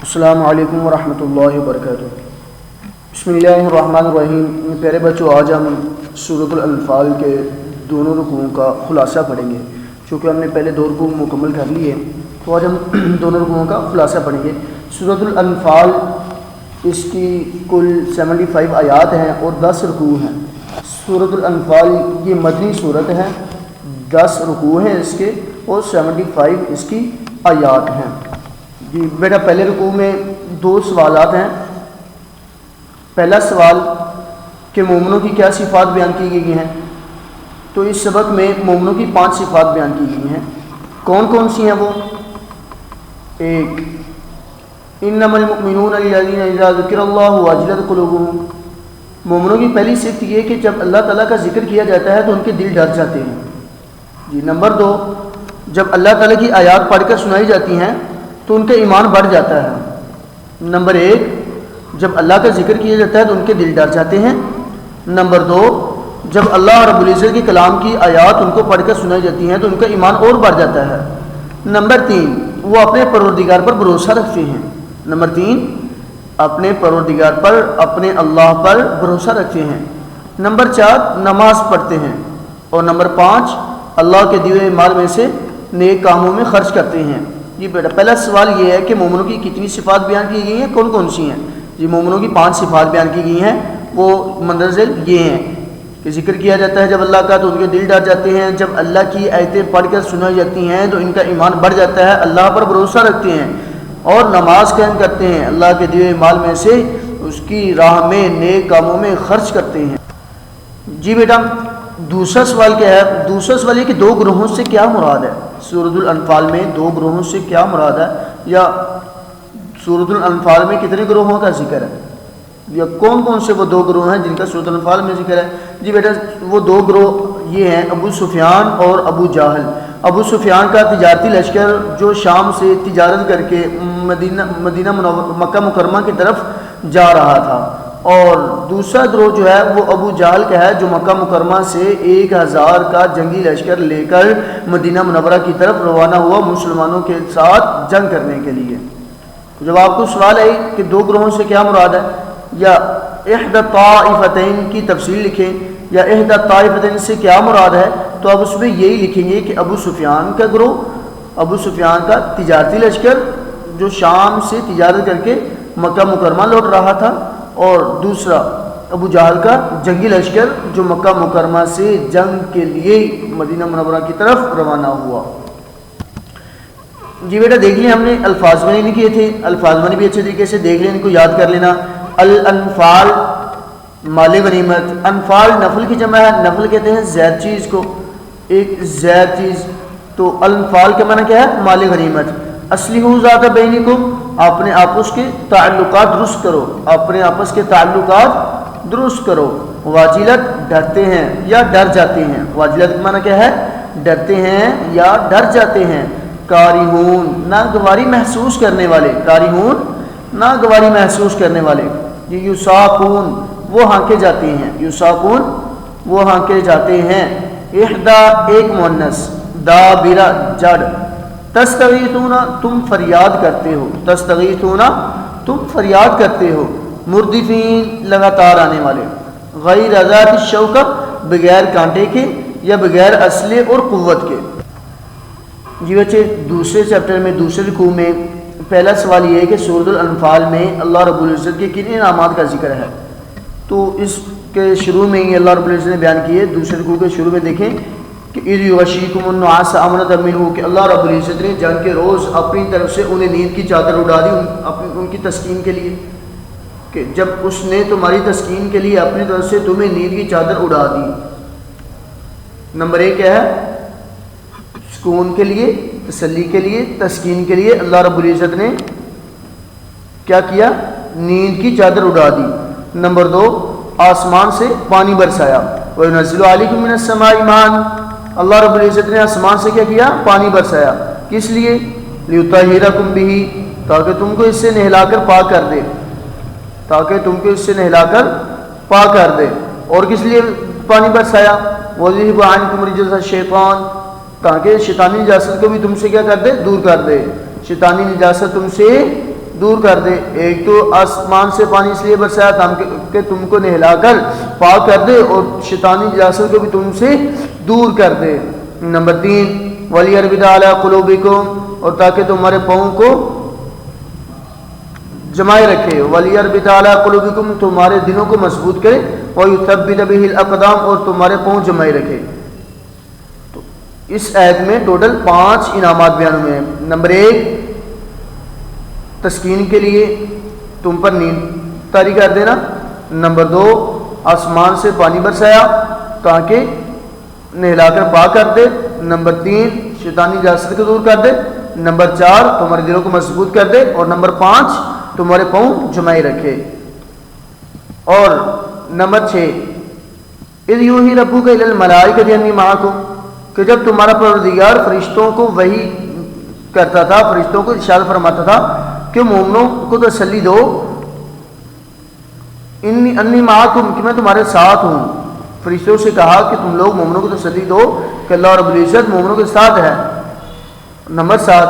السلام علیکم ورحمۃ اللہ وبرکاتہ۔ بسم اللہ الرحمن الرحیم۔ پیارے بچوں، آج ہم سورۃ الانفال کے دونوں رکوعوں کا خلاصہ پڑھیں گے۔ چونکہ ہم نے پہلے دو رکوع مکمل کر لیے تو آج ہم دونوں رکوعوں کا خلاصہ پڑھیں گے۔ سورۃ الانفال اس کی کل 75 آیات ہیں اور 10 رکوع ہیں۔ سورۃ الانفال یہ مدنی صورت ہے، 10 رکوع ہیں اس کے اور 75 اس کی آیات ہیں۔ جی بیٹا، پہلے رکوع میں 2 سوالات ہیں۔ پہلا سوال کہ مومنوں کی کیا صفات بیان کی گئی ہیں، تو اس سبق میں مومنوں کی 5 صفات بیان کی گئی ہیں۔ کون کون سی ہیں وہ؟ 1، انما المؤمنون الذین اذا ذکر اللہ وجلت قلوبهم۔ مومنوں کی پہلی صفت یہ کہ جب اللہ تعالیٰ کا ذکر کیا جاتا ہے تو ان کے دل ڈر جاتے ہیں۔ جی نمبر 2، جب اللہ تعالیٰ کی آیات پڑھ کر سنائی جاتی ہیں تو ان کا ایمان بڑھ جاتا ہے۔ نمبر 1، جب اللہ کا ذکر کیا جاتا ہے تو ان کے دل ڈر جاتے ہیں۔ نمبر 2، جب اللہ رب العزت کے کلام کی آیات ان کو پڑھ کر سنائی جاتی ہیں تو ان کا ایمان اور بڑھ جاتا ہے۔ نمبر 3، وہ اپنے پروردگار پر بھروسہ رکھتے ہیں۔ نمبر 3، اپنے پروردگار پر، اپنے اللہ پر بھروسہ رکھتے ہیں۔ نمبر 4، نماز پڑھتے ہیں۔ اور نمبر 5، اللہ کے دیے مال میں سے نیک کاموں میں خرچ کرتے ہیں۔ جی بیٹا، پہلا سوال یہ ہے کہ مومنوں کی کتنی صفات بیان کی گئی ہیں، کون کون سی ہیں؟ جی مومنوں کی 5 صفات بیان کی گئی ہیں۔ وہ مندرجہ یہ ہیں کہ ذکر کیا جاتا ہے جب اللہ کا تو ان کے دل ڈر جاتے ہیں، جب اللہ کی آیتیں پڑھ کر سنائی جاتی ہیں تو ان کا ایمان بڑھ جاتا ہے، اللہ پر بھروسہ رکھتے ہیں اور نماز قائم کرتے ہیں، اللہ کے دیے مال میں سے اس کی راہ میں نیک کاموں میں خرچ کرتے ہیں۔ جی بیٹا، دوسرا سوال کیا ہے؟ دوسرا سوال یہ کہ 2 گروہوں سے کیا مراد ہے؟ سورۃ الانفال میں 2 گروہوں سے کیا مراد ہے، یا سورۃ الانفال میں کتنے گروہوں کا ذکر ہے، یا کون کون سے وہ 2 گروہ ہیں جن کا سورۃ الانفال میں ذکر ہے؟ جی بیٹا، وہ 2 گروہ یہ ہیں، ابو سفیان اور ابو جہل۔ ابو سفیان کا تجارتی لشکر جو شام سے تجارت کر کے مکہ مکرمہ کی طرف جا رہا تھا، اور دوسرا گروہ جو ہے وہ ابو جہل کا ہے جو مکہ مکرمہ سے 1000 کا جنگی لشکر لے کر مدینہ منورہ کی طرف روانہ ہوا مسلمانوں کے ساتھ جنگ کرنے کے لیے۔ جب آپ کو سوال ہے کہ 2 گروہوں سے کیا مراد ہے، یا احدی الطائفتین کی تفصیل لکھیں، یا احدی الطائفتین سے کیا مراد ہے، تو آپ اس میں یہی لکھیں گے کہ ابو سفیان کا گروہ، ابو سفیان کا تجارتی لشکر جو شام سے تجارت کر کے مکہ مکرمہ لوٹ رہا تھا، اور دوسرا ابو جہل کا جنگی لشکر جو مکہ مکرمہ سے جنگ کے لیے مدینہ منورہ کی طرف روانہ ہوا۔ جی بیٹا، دیکھ لیں ہم نے الفاظ میں نہیں کیے تھے، الفاظ میں بھی اچھے طریقے سے دیکھ لیں، ان کو یاد کر لینا۔ الانفال مال غنیمت، انفال نفل کی جمع ہے، نفل کہتے ہیں زائد چیز کو، ایک زائد چیز، تو الانفال کا معنی کیا ہے؟ مال غنیمت۔ اصلحوا ذات بینکم، اپنے آپس کے تعلقات درست کرو، اپنے آپس کے تعلقات درست کرو۔ واجلت ڈرتے ہیں یا ڈر جاتے ہیں، واجلت کا معنی کیا ہے؟ ڈرتے ہیں یا ڈر جاتے ہیں۔ کارہون ناگواری محسوس کرنے والے، کارہون ناگواری محسوس کرنے والے۔ یساقون وہ ہانکے جاتے ہیں، یساقون وہ ہانکے جاتے ہیں۔ احدا ایک مؤنث، دابرہ جڑ۔ تستغیثون تم فریاد کرتے ہو، تستغیثون تم فریاد کرتے ہو۔ مردفین لگاتار آنے والے۔ غیر ذات الشوکہ بغیر کانٹے کے یا بغیر اسلحے اور قوت کے۔ جی بچے، دوسرے چیپٹر میں دوسرے رکوع میں پہلا سوال یہ ہے کہ سورۃ الانفال میں اللہ رب العزت کے کن انعامات کا ذکر ہے؟ تو اس کے شروع میں ہی اللہ رب العزت نے بیان کیے، دوسرے رکوع کے شروع میں دیکھیں کہ اذ یغشیکم النعاس امنۃ منہ، کہ اللہ رب العزت نے جنگ کے روز اپنی طرف سے انہیں نیند کی چادر اڑا دی ان کی تسکین کے لیے، کہ جب اس نے تمہاری تسکین کے لیے اپنی طرف سے تمہیں نیند کی چادر اڑا دی۔ نمبر 1 کیا ہے؟ سکون کے لیے، تسلی کے لیے، تسکین کے لیے اللہ رب العزت نے کیا کیا؟ نیند کی چادر اڑا دی۔ نمبر 2، آسمان سے پانی برسایا۔ وَيُنَزِّلُ عَلَيْكُم مِّنَ السَّمَاءِ مَاءً، اللہ رب العزت نے آسمان سے کیا کیا؟ پانی برسایا۔ کس لیے؟ لِيُطَهِّرَكُم بِهِ، تاکہ تم کو اس سے نہلا کر پاک کر دے، تاکہ تم کو اس سے نہلا کر پاک کر دے۔ اور کس لیے پانی برسایا؟ وَيُذْهِبَ عَنكُمْ رِجْزَ الشَّيْطَانِ، تاکہ شیطانی نجاست کو بھی تم سے کیا کر دے؟ دور کر دے، شیطانی نجاست تم سے دور کر دے. ایک تو آسمان سے پانی اس لیے برسایا تاکہ تم کو نہلا کر پاک کر دے اور شیطانی نجاست کو بھی تم سے دور کر دے. نمبر 3 وَلِيَرْبِطَ عَلَىٰ قُلُوبِكُمْ اور تاکہ تمہارے پاؤں کو جمائے رکھے. وَلِيَرْبِطَ عَلَىٰ قُلُوبِكُمْ تمہارے دلوں کو مضبوط کرے. وَيُثَبِّتَ بِهِ الْأَقْدَامَ اور تمہارے پاؤں جمائے رکھے. تو اس آیت میں ٹوٹل 5 انعامات بیان ہوئے ہیں. نمبر 1 تسکین کے لیے تم پر نیند طاری کر دینا. نمبر 2 آسمان سے پانی برسایا تاکہ نہلا کر پاک کر دے. نمبر 3 شیطانی نجاست کو دور کر دے. نمبر 4 تمہارے دلوں کو مضبوط کر دے. اور نمبر 5 تمہارے پاؤں جمائے رکھے. اور نمبر 6 اذ یوحی ربک الی الملائکۃ انی معکم کہ جب تمہارا پروردگار فرشتوں کو وحی کرتا تھا, فرشتوں کو ارشاد فرماتا تھا کہ مومنوں کو تسلی دو انی معکم کہ میں تمہارے ساتھ ہوں. فرشتوں سے کہا کہ تم لوگ مومنوں کو تسلی دو کہ اللہ رب العزت مومنوں کے ساتھ ہے. نمبر 7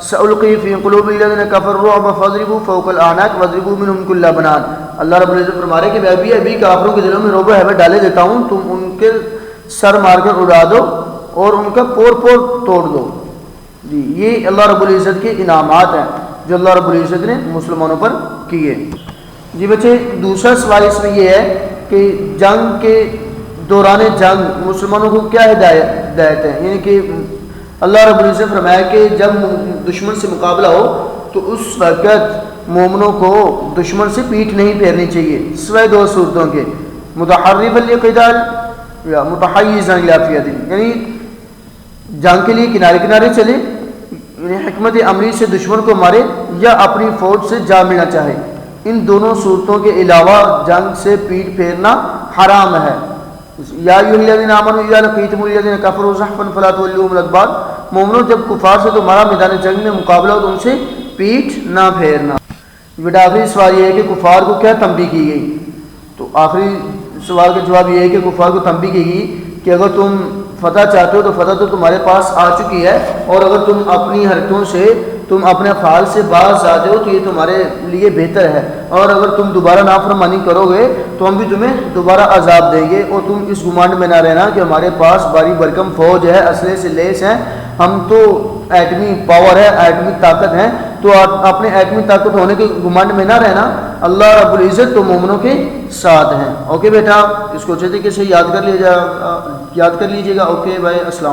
سألقی فی قلوب الذین کفروا الرعب فاضربوا فوق الاعناق واضربوا منهم کل بنان. اللہ رب العزت فرما رہے کہ میں ابھی کافروں کے دلوں میں رعب و ہیبت ڈالے دیتا ہوں, تم ان کے سر مار کر اڑا دو اور ان کا پور توڑ دو. جی یہ اللہ رب العزت کے انعامات ہیں جو اللہ رب العزت نے مسلمانوں پر کیے. جی بچے دوسرا سوال اس میں یہ ہے کہ جنگ کے دوران جنگ مسلمانوں کو کیا ہدایت ہے. یعنی کہ اللہ رب العزت فرمایا کہ جب دشمن سے مقابلہ ہو تو اس وقت مومنوں کو دشمن سے پیٹھ نہیں پھیرنی چاہیے سوائے 2 صورتوں کے, متحرفا للقتال یا متحیزا الی فئۃ, یعنی جنگ کے لیے کنارے کنارے چلے یعنی حکمت عملی سے دشمن کو مارے یا اپنی فوج سے جا ملنا چاہے. ان دونوں صورتوں کے علاوہ جنگ سے پیٹھ پھیرنا حرام ہے. یا ایھا الذین آمنوا اذا لقیتم الذین کفروا زحفا فلا تولوهم الادبار, مومنوں جب کفار سے تمہارا میدان جنگ میں مقابلہ ہو تو ان سے پیٹھ نہ پھیرنا. بیٹا آخری سوال یہ ہے کہ کفار کو کیا تنبیہ کی گئی. تو آخری سوال کا جواب یہ ہے کہ کفار کو تنبیہ کی گئی کہ اگر تم فتح چاہتے ہو تو فتح تو تمہارے پاس آ چکی ہے, اور اگر تم اپنی حرکتوں سے تم اپنے افعال سے باز آتے ہو تو یہ تمہارے لیے بہتر ہے, اور اگر تم دوبارہ نافرمانی کرو گے تو ہم بھی تمہیں دوبارہ عذاب دیں گے. اور تم اس گمانڈ میں نہ رہنا کہ ہمارے پاس باری بھرکم فوج ہے, اسلحے سے لیس ہیں, ہم تو ایٹمی پاور ہے, ایٹمی طاقت ہے. تو اپنے ایٹمی طاقت ہونے کے گمانڈ میں نہ رہنا, اللہ رب العزت تو مومنوں کے ساتھ ہیں. اوکے بیٹا اس کو اچھے طریقے سے یاد کر لیجیے گا. اوکے بھائی السلام.